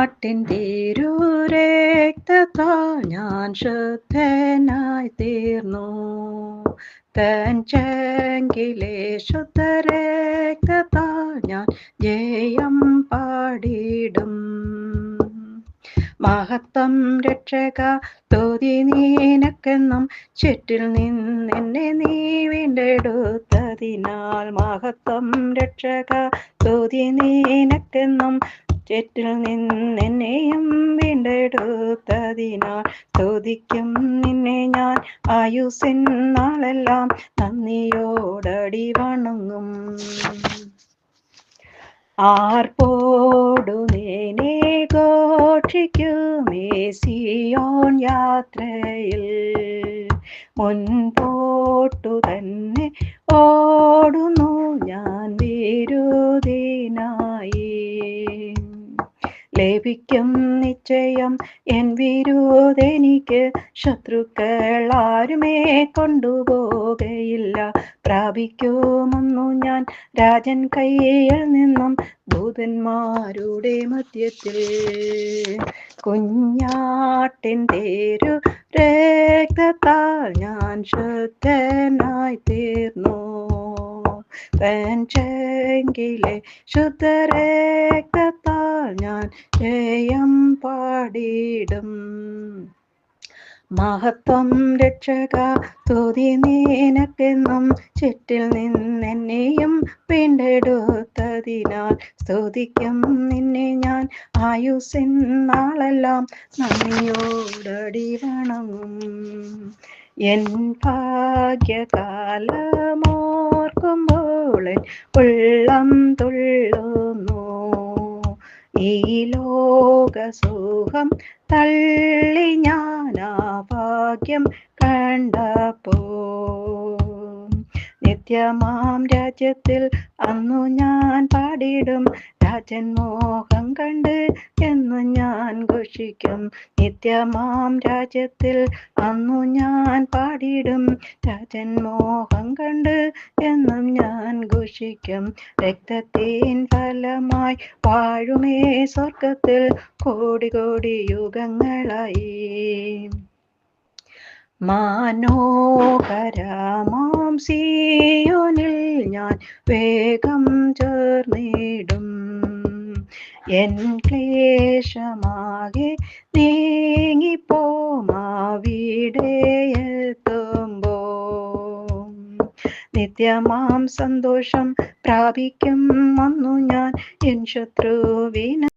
കുഞ്ഞാട്ടിൻ തിരുരക്തത്താൽ ഞാൻ ശുദ്ധനായി തീർന്നു. തൻ ചങ്കിലെ ശുദ്ധരക്തത്താൽ ഞാൻ ജയം പാടിടും. മഹത്വം രക്ഷക സ്തുതി നിനക്കെന്നും, ചുറ്റിൽ നിന്നെന്നെ നീ വീണ്ടെടുത്തതിനാൽ. മഹത്വം രക്ഷക സ്തുതി നിനക്കെന്നും, ചുറ്റിൽ നിന്നെന്നെയും വീണ്ടെടുത്തതിനാൽ. സ്തുതിക്കും നിന്നെ ഞാൻ ആയുസ്സിൻ നാളെല്ലാം, നന്ദിയോടടി വണങ്ങും. ആർപ്പോടു നിന്നെ ഘോഷിക്കുമേ സിയോൻ യാത്രയിൽ. മുൻപോട്ടു തന്നെ ഓടുന്നു ഞാൻ വിരുദിനായി. ലഭിക്കും നിശ്ചയം എൻ വിരുദെനിക്ക്, ശത്രുക്കൾ ആരുമേ കൊണ്ടുപോകയില്ല. പ്രാപിക്കുമൊന്നു ഞാൻ രാജൻ കയ്യിൽ നിന്നും, ദൂതന്മാരുടെ മധ്യത്തിൽ. കുഞ്ഞാട്ടിൻ തേരു രക്തത്താൽ ഞാൻ ശുദ്ധനായി തീർന്നു. തൻ ചങ്കിലെ ശുദ്ധരക്തത്താൽ ഞാൻ ജയം പാടിടും. മഹത്വം രക്ഷക സ്തുതി നിനക്കെന്നും, ചുറ്റിൽ നിന്നെന്നെയും വീണ്ടെടുത്തതിനാൽ. സ്തുതിക്കും നിന്നെ ഞാൻ ആയുസ്സിൻ നാളെല്ലാം, നന്ദിയോടടി വണങ്ങും. എൻ ഭാഗ്യകാലമോർക്കുമ്പോൾ എൻ ഉള്ളം തുള്ളുന്നു. ഈ ലോകസുഖം തള്ളി ഞാൻ ആ ഭാഗ്യം കണ്ടപ്പോൾ. നിത്യമാം രാജ്യത്തിൽ അന്നു ഞാൻ പാടിടും, രാജൻ മോഹം കണ്ട് എന്നു ഞാൻ ഘോഷിക്കും. നിത്യമാം രാജ്യത്തിൽ അന്നു ഞാൻ പാടിടും, രാജൻ മോഹം കണ്ട് എന്നും ഞാൻ ഘോഷിക്കും. രക്തത്തിൻ ഫലമായി വാഴുമേ സ്വർഗത്തിൽ കോടി കോടി യുഗങ്ങളായി. മനോഹരമാം സിയോനിൽ ഞാൻ വേഗം ചേർന്നിടും. എൻ ക്ലേശമാകെ നീങ്ങിപ്പോം അവിടെ എത്തുമ്പോൾ. നിത്യമാം സന്തോഷം പ്രാപിക്കും അന്നു ഞാൻ, എൻ ശത്രുവിന